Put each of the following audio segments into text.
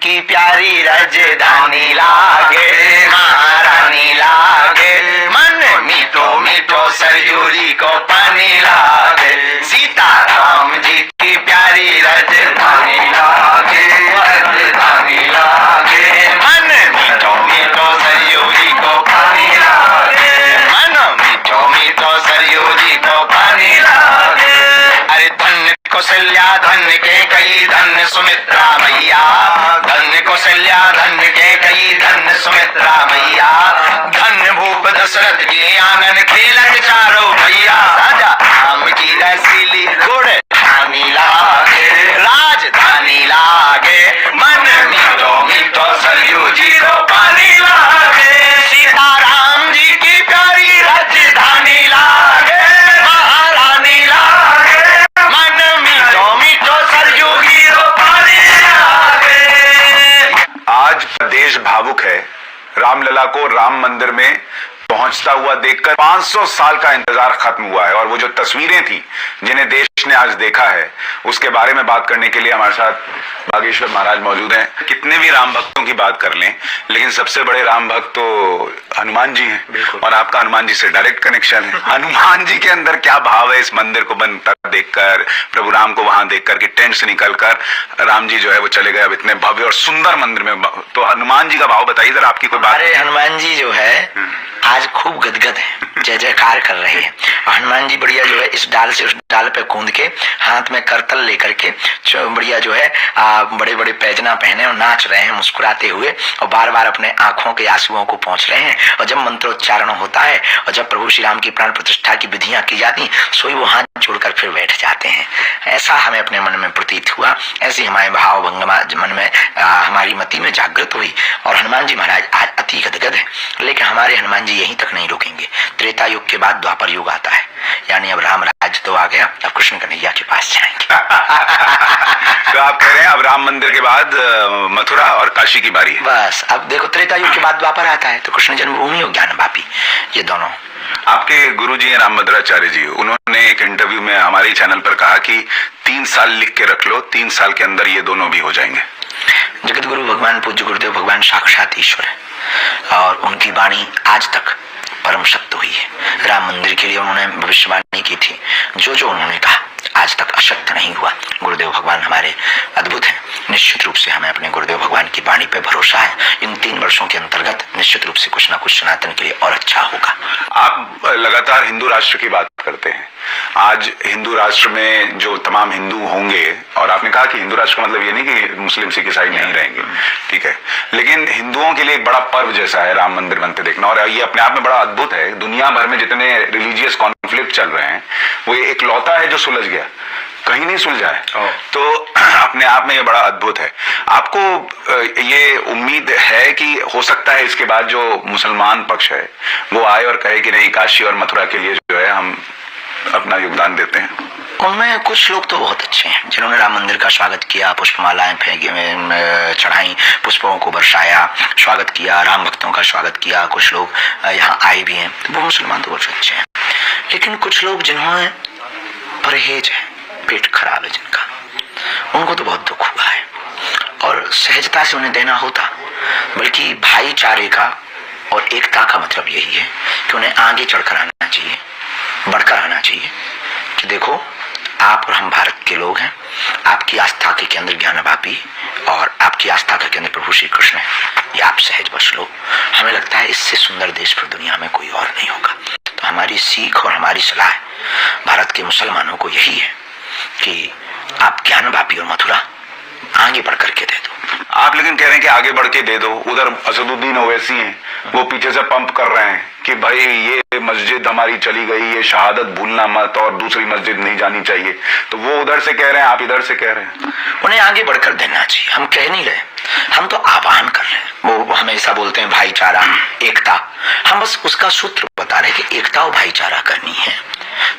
की प्यारी राजधानी लागे, महारानी लागे, मन मीठो मीठो सरयू जी को पानी लागे, सीताराम जी की प्यारी राजधानी लागे, राजधानी लागे, मन मीठो मीठो सरयू जी को पानी लागे, मन मीठो मीठो सरयू जी को पानी लागे। अरे धन्य कौशल्या धन्य के कई धन्य सुमित्रा मैया, धन्य कौशल्या धन्य के कई धन्य सुमित्रा मैया, धन्य भूप दशरथ जी आंगन खेलत चारों भैया, राजा राम की रसीली गुड़ धानी लागे, राजधानी लागे, मन मीठो मीठो सरयू जी को पानी लागे, सीताराम जी की प्यारी राजधानी लागे, महारानी लागे, मन मीठो मीठो सरयू जी को पानी लागे। आज देश भावुक है। रामलला को राम मंदिर में पहुंचता हुआ देखकर 500 साल का इंतजार खत्म हुआ है और वो जो तस्वीरें थी जिन्हें देश ने आज देखा है उसके बारे में बात करने के लिए हमारे साथ बागेश्वर महाराज मौजूद हैं। कितने भी राम भक्तों की बात कर लें लेकिन सबसे बड़े राम भक्त तो हनुमान जी हैं और आपका हनुमान जी से डायरेक्ट कनेक्शन है। हनुमान जी के अंदर क्या भाव है इस मंदिर को बनता देखकर, प्रभु राम को वहां देखकर कि टेंट से निकलकर राम जी जो है वो चले गए अब इतने भव्य और सुंदर मंदिर में, तो हनुमान जी का भाव बताइए जरा आपकी कोई बात। अरे हनुमान जी जो है आज खूब गदगद है, जय जयकार कर रहे हैं। हनुमान जी बढ़िया जो है इस डाल से उस डाल पे कूद के हाथ में करतल लेकर के बढ़िया जो है बड़े बड़े पैजना पहने और नाच रहे हैं मुस्कुराते हुए और बार बार अपने आंखों के आंसुओं को पहुंच रहे हैं। और जब मंत्रोच्चारण होता है और जब प्रभु श्री राम की प्राण प्रतिष्ठा की विधियां की जाती सोई वो हाथ जोड़कर फिर बैठ जाते हैं। ऐसा हमें अपने मन में प्रतीत हुआ, ऐसी हमारे भाव भंगमा मन में हमारी मति में जागृत हुई। और हनुमान जी महाराज आज अति गदगद है, लेकिन हमारे हनुमान जी यहीं तक नहीं रुकेंगे। त्रेता युग के बाद द्वापर युग आता है, यानी अब राम राज्य तो आ गया, अब कृष्ण कन्हैया के पास जाएंगे। तो आप कह रहे हैं अब राम मंदिर के बाद मथुरा और काशी की बारी है। बस अब देखो त्रेता युग के बाद द्वापर आता है तो कृष्ण जन्मभूमि और ज्ञान वापी, ये दोनों। आपके गुरुजी हैं रामभद्राचार्य जी, उन्होंने एक इंटरव्यू में हमारे चैनल पर कहा कि 3 साल लिख के रख लो, 3 साल के अंदर ये दोनों भी हो जाएंगे। जगत गुरु भगवान पूज्य गुरुदेव भगवान साक्षात ईश्वर है और उनकी वाणी आज तक परम सत्य हुई है। राम मंदिर के लिए उन्होंने भविष्यवाणी की थी, जो उन्होंने कहा आज तक असत्य नहीं हुआ। गुरुदेव भगवान हमारे अद्भुत हैं, निश्चित रूप से हमें अपने गुरुदेव भगवान की वाणी पे भरोसा है। इन 3 वर्षों के अंतर्गत निश्चित रूप से कुछ ना कुछ सनातन के लिए और अच्छा होगा। आप लगातार हिंदू राष्ट्र की बात करते हैं, आज हिंदू राष्ट्र में जो तमाम हिंदू होंगे, और आपने कहा कि हिंदू राष्ट्र का मतलब ये नहीं कि मुस्लिम सिख ईसाई नहीं रहेंगे, ठीक है, लेकिन हिंदुओं के लिए एक बड़ा पर्व जैसा है राम मंदिर बनते देखना, और ये अपने आप में बड़ा अद्भुत है। दुनिया भर में जितने रिलीजियस कॉन्फ्लिक्ट चल रहे हैं वो एक लौता है जो सुलझ गया, कहीं नहीं सुलझा है, तो अपने आप में ये बड़ा अद्भुत है। आपको ये उम्मीद है कि हो सकता है इसके बाद जो मुसलमान पक्ष है वो आए और कहे कि नहीं काशी और मथुरा के लिए जो है हम अपना योगदान देते हैं? उनमें कुछ लोग तो बहुत अच्छे हैं जिन्होंने राम मंदिर का स्वागत किया, पुष्पमालाएं चढ़ाई, पुष्पों को बरसाया, स्वागत किया, राम भक्तों का स्वागत किया। कुछ लोग यहाँ आए भी हैं, वो मुसलमान तो बहुत अच्छे हैं। लेकिन कुछ लोग जिन्होंने परहेज है, पेट खराब है जिनका, उनको तो बहुत दुख हुआ है और सहजता से उन्हें देना होता, बल्कि भाईचारे का और एकता का मतलब यही है कि उन्हें आगे चढ़कर आना चाहिए, बढ़कर आना चाहिए कि देखो आप और हम भारत के लोग हैं, आपकी आस्था के केंद्र ज्ञानवापी और आपकी आस्था का केंद्र प्रभु श्री कृष्ण है, ये आप सहज बस लो। हमें लगता है इससे सुंदर देश फिर दुनिया में कोई और नहीं होगा। तो हमारी सीख और हमारी सलाह भारत के मुसलमानों को यही है कि आप ज्ञानवापी और मथुरा आगे बढ़ करके दे दो। आप लेकिन कह रहे हैं कि आगे बढ़ के दे दो, उधर असदुद्दीन ओवैसी हैं, वो पीछे से पंप कर रहे हैं कि भाई ये मस्जिद हमारी चली गई, ये शहादत भूलना मत और दूसरी मस्जिद नहीं जानी चाहिए, तो वो उधर से कह रहे हैं, आप इधर से कह रहे हैं। उन्हें आगे बढ़कर देना चाहिए, हम कह नहीं रहे, हम तो आह्वान कर रहे हैं। वो हमेशा बोलते हैं भाईचारा, एकता, हम बस उसका सूत्र बता रहे हैं कि एकता और भाईचारा करनी है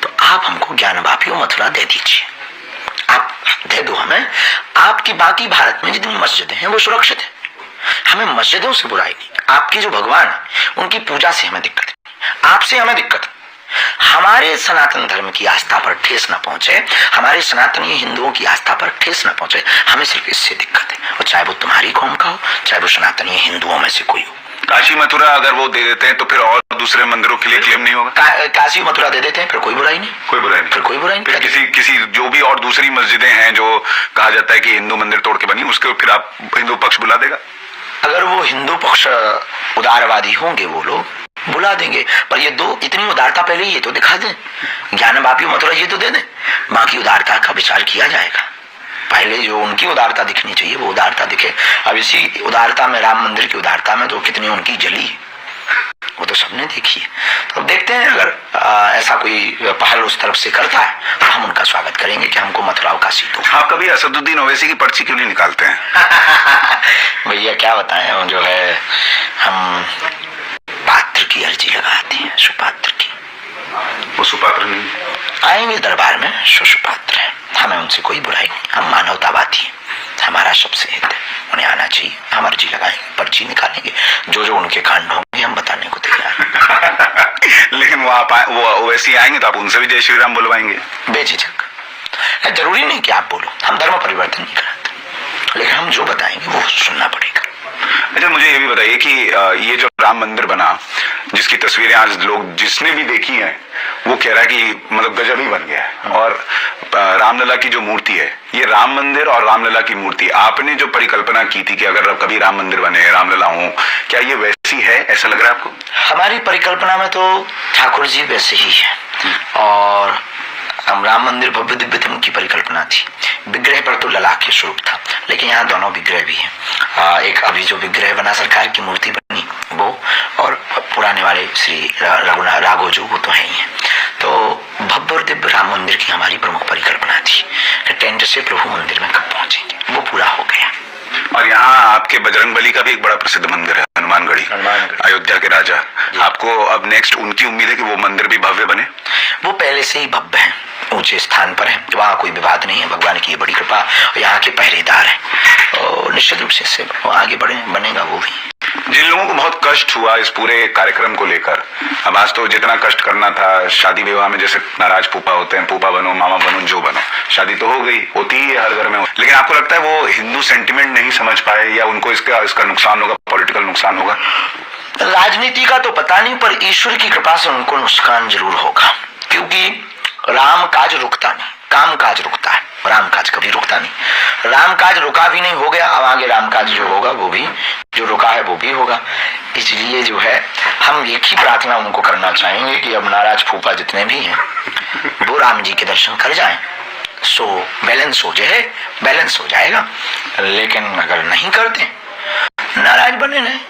तो आप हमको ज्ञानवापी और मथुरा दे दीजिए, आप दे दो हमें। आपकी बाकी भारत में जितनी मस्जिदें हैं वो सुरक्षित है, हमें मस्जिदों से बुराई नहीं। आपकी जो भगवान है उनकी पूजा से हमें दिक्कत है, आपसे हमें दिक्कत है। हमारे सनातन धर्म की आस्था पर ठेस न पहुंचे, हमारे सनातनी हिंदुओं की आस्था पर ठेस न पहुंचे, हमें सिर्फ इससे दिक्कत है। और चाहे वो तुम्हारी कौम का हो, चाहे वो सनातनी हिंदुओं में से कोई हो। काशी मथुरा अगर वो दे देते हैं तो फिर और दूसरे मंदिरों के लिए क्लेम नहीं होगा? काशी मथुरा दे देते हैं, फिर कोई बुराई नहीं, कोई बुराई नहीं, फिर कोई बुराई नहीं। फिर किसी जो भी और दूसरी मस्जिदें हैं जो कहा जाता है कि हिंदू मंदिर तोड़ के बनी, उसके फिर आप हिंदू पक्ष बुला देगा? अगर वो हिंदू पक्ष उदारवादी होंगे वो लोग बुला देंगे, पर ये दो इतनी उदारता पहले ये तो दिखा दें, ज्ञान वापी मथुरा ये तो दे दें, बाकी उदारता का विचार किया जाएगा। पहले जो उनकी उदारता दिखनी चाहिए वो उदारता दिखे। अब इसी उदारता में, राम मंदिर की उदारता में तो कितनी उनकी जली है वो तो सबने देखी है। तो अब देखते हैं अगर ऐसा कोई पहल उस तरफ से करता है तो हम उनका स्वागत करेंगे कि हमको मथुरा और काशी दो। आप कभी असदुद्दीन ओवैसी की पर्ची क्यों नहीं निकालते हैं? भैया क्या बताएं, जो है हम पात्र की अर्जी लगाते हैं, सुपात्र की। वो सुपात्र नहीं आएंगे दरबार में, सुपात्र है, हमें उनसे कोई बुराई नहीं, हम मानवतावादी हैं, हमारा सबसे हित है, उन्हें आना चाहिए, हम अर्जी लगाएंगे, पर्ची निकालेंगे, जो जो उनके कांड होंगे हम बताने को तैयार हैं। लेकिन वो ओवैसी आएंगे तो आप उनसे भी जय श्री राम बुलवाएंगे बेझिझक। जरूरी नहीं कि आप बोलो, हम धर्म परिवर्तन नहीं कराते, लेकिन हम जो बताएंगे वो सुनना पड़ेगा। अच्छा, मुझे ये भी बताइए कि ये जो राम मंदिर बना, जिसकी तस्वीरें आज लोग जिसने भी देखी हैं वो कह रहा है कि मतलब गजब ही बन गया है, और रामलला की जो मूर्ति है, ये राम मंदिर और रामलला की मूर्ति, आपने जो परिकल्पना की थी कि अगर कभी राम मंदिर बने, रामलला हो, क्या ये वैसी है? ऐसा लग रहा है आपको? हमारी परिकल्पना में तो ठाकुर जी वैसे ही है, और हम राम मंदिर भव्य दिव्य थे उनकी परिकल्पना थी। विग्रह पर तो लला के स्वरूप था, लेकिन यहाँ दोनों विग्रह भी हैं। एक अभी जो विग्रह बना सरकार की मूर्ति बनी वो, और पुराने वाले श्री रघुनाथ राघव जो वो तो है ही है। तो भव्य और दिव्य राम मंदिर की हमारी प्रमुख परिकल्पना थी कि टेंट से प्रभु मंदिर में कब पहुंचेंगे, वो पूरा हो गया। और यहाँ आपके बजरंगबली का भी एक बड़ा प्रसिद्ध मंदिर है, हनुमानगढ़ी, अयोध्या के राजा। आपको अब नेक्स्ट उनकी उम्मीद है कि वो मंदिर भी भव्य बने? वो पहले से ही भव्य है, ऊंचे स्थान पर है, वहाँ कोई विवाद नहीं है, भगवान की बड़ी कृपा, और यहाँ के पहरेदार हैं, तो निश्चित रूप से आगे बनेगा वो भी। जिन लोगों को बहुत कष्ट हुआ इस पूरे कार्यक्रम को लेकर, अब आज तो जितना कष्ट करना था, शादी विवाह में जैसे नाराज फूफा होते हैं, फूफा बनो मामा बनो जो बनो, शादी तो हो गई, होती ही है हर घर में, लेकिन आपको लगता है वो हिंदू सेंटिमेंट नहीं समझ पाए, या उनको इसका नुकसान होगा, पॉलिटिकल नुकसान होगा? राजनीति का तो पता नहीं, पर ईश्वर की कृपा से उनको नुकसान जरूर होगा, क्योंकि राम काज रुकता नहीं, काम काज रुकता है, राम काज कभी रुकता नहीं। राम काज रुका भी नहीं, हो गया, अब आगे राम काज जो होगा वो भी, जो रुका है वो भी होगा। इसलिए जो है हम एक ही प्रार्थना उनको करना चाहेंगे कि अब नाराज फूफा जितने भी हैं वो राम जी के दर्शन कर जाएं, सो बैलेंस हो जाएगा। लेकिन अगर नहीं करते, नाराज बने नहीं,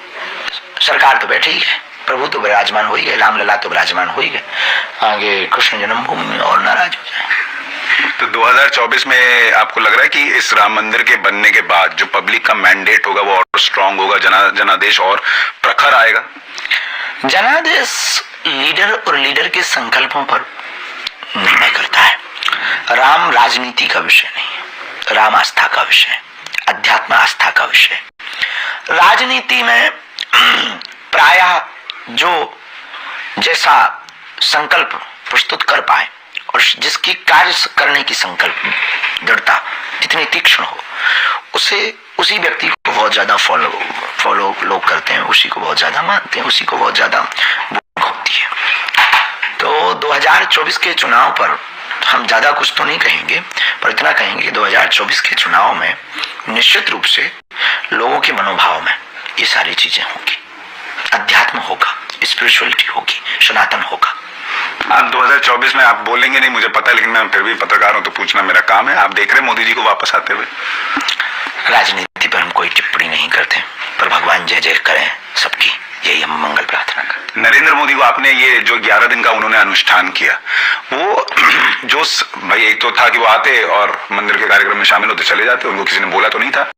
सरकार तो बैठे ही है, प्रभु तो विराजमान हो ही गए, रामलला तो विराजमान हो ही गए, आगे कृष्ण जन्मभूमि में और नाराज हो जाए। तो 2024 में आपको लग रहा है कि इस राम मंदिर के बनने के बाद जो पब्लिक का मैंडेट होगा वो और स्ट्रांग होगा, जनादेश और प्रखर आएगा? जनादेश लीडर और लीडर के संकल्पों पर निर्णय करता है। राम राजनीति का विषय नहीं है, राम आस्था का विषय है, अध्यात्म आस्था का विषय है। राजनीति में प्रायः जो जैसा संकल्प प्रस्तुत कर पाए और जिसकी कार्य करने की संकल्प दृढ़ता जितनी तीक्ष्ण हो, उसी व्यक्ति को बहुत ज्यादा फॉलो लोग करते हैं, उसी को बहुत ज्यादा मानते हैं, उसी को बहुत ज्यादा भूख होती है। तो 2024 के चुनाव पर हम ज्यादा कुछ तो नहीं कहेंगे, पर इतना कहेंगे कि 2024 के चुनाव में निश्चित रूप से लोगों के मनोभाव में ये सारी चीजें होंगी, अध्यात्म होगा, स्पिरिचुअलिटी होगी, सनातन होगा। आप 2024 में आप बोलेंगे नहीं मुझे पता है, लेकिन मैं फिर भी पत्रकार हूं तो पूछना मेरा काम है, आप देख रहे मोदी जी को वापस आते हुए? राजनीति पर हम कोई टिप्पणी नहीं करते, पर भगवान जय जय करें सबकी, यही हम मंगल प्रार्थना करते। नरेंद्र मोदी को आपने ये जो 11 दिन का उन्होंने अनुष्ठान किया, वो जो भाई एक तो था कि वो आते और मंदिर के कार्यक्रम में शामिल होते चले जाते, उनको किसी ने बोला तो नहीं था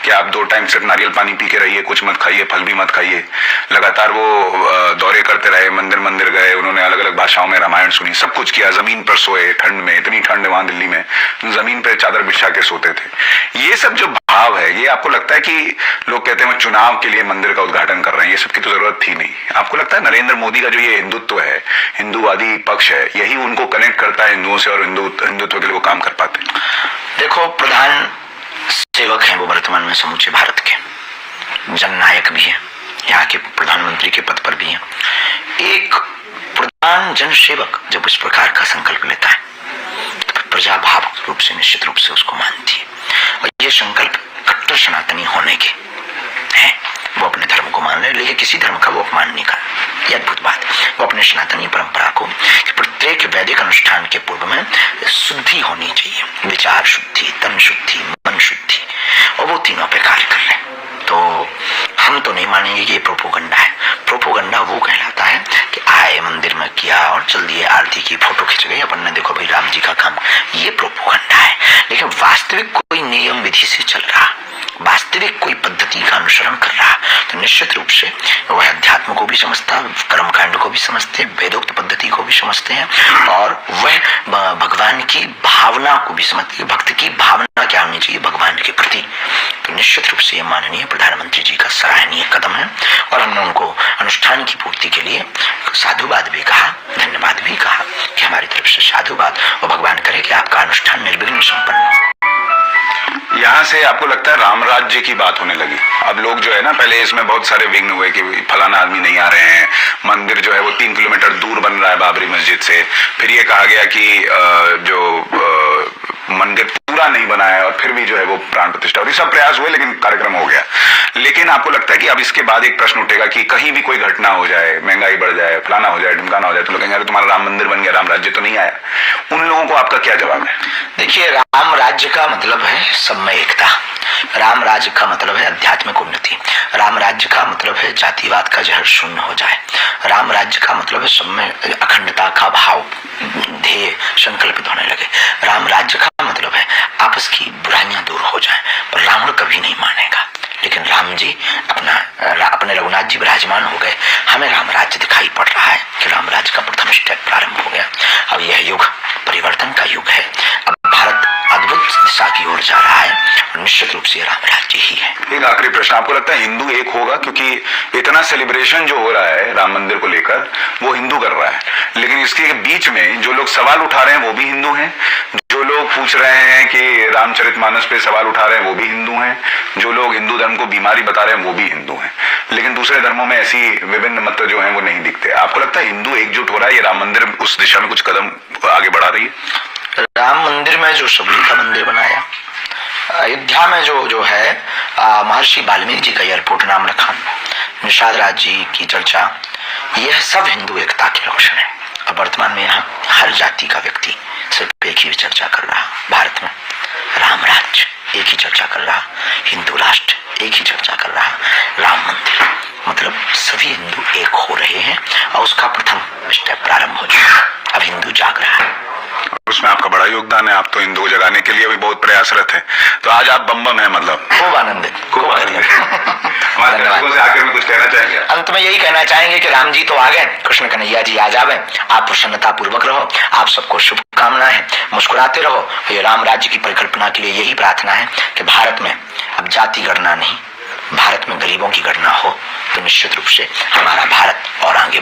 कि आप 2 टाइम सिर्फ नारियल पानी पी के रहिए, कुछ मत खाइए, फल भी मत खाइए। लगातार वो दौरे करते रहे, मंदिर गए, उन्होंने अलग अलग भाषाओं में रामायण सुनी, सब कुछ किया, जमीन पर सोए, ठंड में, इतनी ठंड है वहां दिल्ली में, जमीन पर चादर बिछा के सोते थे। ये सब जो भाव है, ये आपको लगता है कि लोग कहते हैं चुनाव के लिए मंदिर का उद्घाटन कर रहे हैं, ये सब की तो जरूरत थी नहीं? आपको लगता है नरेंद्र मोदी का जो ये हिंदुत्व है, हिंदूवादी पक्ष है, यही उनको कनेक्ट करता है हिंदुओं से, और हिंदुत्व के लिए वो काम कर पाते हैं? देखो, सेवक हैं वो वर्तमान में समूचे भारत के, जननायक भी हैं, यहाँ के प्रधानमंत्री के पद पर भी हैं। एक प्रधान जनसेवक जब इस प्रकार का संकल्प लेता है तो प्रजा भावुक रूप से, निश्चित रूप से उसको मानती है। और ये संकल्प कट्टर सनातनी होने के हैं, वो अपने धर्म को मान रहे, लेकिन किसी धर्म का वो अपमान नहीं कर। ये अद्भुत बात, वो अपने सनातनी परंपरा को प्रत्येक वैदिक अनुष्ठान के पूर्व में शुद्धि होनी चाहिए, विचार शुद्धि, तन शुद्धि, मन शुद्धि, और वो तीनों पे कार्य कर रहे। तो हम तो नहीं मानेंगे कि ये प्रोपोगंडा है। प्रोपोगंडा वो कहलाता है कि आए मंदिर में किया और चल दिए, आरती की, फोटो खिंच गई, अपन ने देखो भाई राम जी का काम, ये प्रोपोगंडा है। लेकिन वास्तविक कोई नियम विधि से चल रहा, वास्तविक कोई पद्धति का अनुसरण कर रहा, तो निश्चित रूप से वह अध्यात्म को भी समझता, कर्मकांड को भी समझते, वेदोक्त पद्धति को भी समझते हैं, और वह भगवान की भावना को भी समझते हैं। भक्त की भावना क्या होनी चाहिए भगवान के प्रति। तो निश्चित रूप से यह माननीय प्रधानमंत्री जी का सराहनीय कदम है, और हमने उनको अनुष्ठान की पूर्ति के लिए साधुवाद भी कहा, धन्यवाद भी कहा कि हमारी तरफ से साधुवाद, और भगवान करे कि आपका अनुष्ठान निर्विघ्न संपन्न हो। यहाँ से आपको लगता है राम राज्य की बात होने लगी। अब लोग जो है ना, पहले इसमें बहुत सारे विघ्न हुए कि फलाना आदमी नहीं आ रहे हैं, मंदिर जो है वो 3 किलोमीटर दूर बन रहा है बाबरी मस्जिद से, फिर ये कहा गया कि मंदिर पूरा नहीं बना है, और फिर भी जो है वो प्राण प्रतिष्ठा, और ये सब प्रयास हुए लेकिन कार्यक्रम हो गया। लेकिन आपको लगता है कि अब इसके बाद एक प्रश्न उठेगा कि कहीं भी कोई घटना हो जाए, महंगाई बढ़ जाए, फलाना हो जाए, ढिमकाना हो जाए, तो लोग कहेंगे तुम्हारा राम मंदिर बन गया, राम राज्य तो नहीं आया। उन लोगों को आपका क्या जवाब है? देखिए, राम राज्य का मतलब है सब में एकता, राम राज्य का मतलब है आध्यात्मिक उन्नति, राम राज्य का मतलब है जातिवाद का जहर शून्य हो जाए, राम राज्य का मतलब है सब में अखंडता का भाव, ध्येय संकल्पित होने लगे। राम राज्य का मतलब है आपस की बुराइयां दूर हो जाए, पर रावण कभी नहीं मानेगा। लेकिन राम जी अपने रघुनाथ जी विराजमान हो गए, हमें राम राज्य दिखाई पड़ रहा है कि राम राज्य का प्रथम स्टेप प्रारंभ हो गया। अब यह युग परिवर्तन का युग है, अब भारत अद्भुत दिशा की ओर जा रहा है, और निश्चित रूप से राम राज्य ही है। एक आखिरी प्रश्न, आपको लगता है हिंदू एक होगा? क्योंकि इतना सेलिब्रेशन जो हो रहा है राम मंदिर को लेकर वो हिंदू कर रहा है, लेकिन इसके बीच में जो लोग सवाल उठा रहे हैं वो भी हिंदू हैं, जो लोग पूछ रहे हैं कि रामचरितमानस पे सवाल उठा रहे हैं वो भी हिंदू हैं, जो लोग हिंदू धर्म को बीमारी बता रहे हैं वो भी हिंदू हैं, लेकिन दूसरे धर्मों में ऐसी विभिन्न मत जो हैं वो नहीं दिखते। आपको लगता है हिंदू एकजुट हो रहा है, ये राम मंदिर उस दिशा में कुछ कदम आगे बढ़ा रही है? राम मंदिर में जो सबरी का मंदिर बनाया, अयोध्या में जो है महर्षि वाल्मीकि जी का एयरपोर्ट नाम रखा, निषाद राज जी की चर्चा, यह सब हिंदू एकता के लक्षण है। अब वर्तमान में यहाँ हर जाति का व्यक्ति सिर्फ एक ही चर्चा कर रहा, भारत में राम राज्य एक ही चर्चा कर रहा, हिंदू राष्ट्र एक ही चर्चा कर रहा, राम मंदिर, मतलब सभी हिंदू एक हो रहे हैं, और उसका प्रथम स्टेप प्रारंभ हो चुका। अब हिंदू जाग रहा है, उसमें आपका बड़ा योगदान है, आप तो हिंदू को जगाने के लिए भी बहुत प्रयासरत हैं। तो आज आप बम बम है, मतलब खूब आनंदित, खूब आनंदित। से आखिर में कुछ कहना चाहेंगे? अंत में यही कहना चाहेंगे कि राम जी तो आ गए, कृष्ण कन्हैया जी आ जावे, आप प्रसन्नता पूर्वक रहो, आप सबको शुभकामनाएं, मुस्कुराते रहो। ये राम राज्य की परिकल्पना के लिए यही प्रार्थना है कि भारत में अब जाति गणना नहीं, भारत में गरीबों की गणना हो, तो निश्चित रूप से हमारा भारत और आगे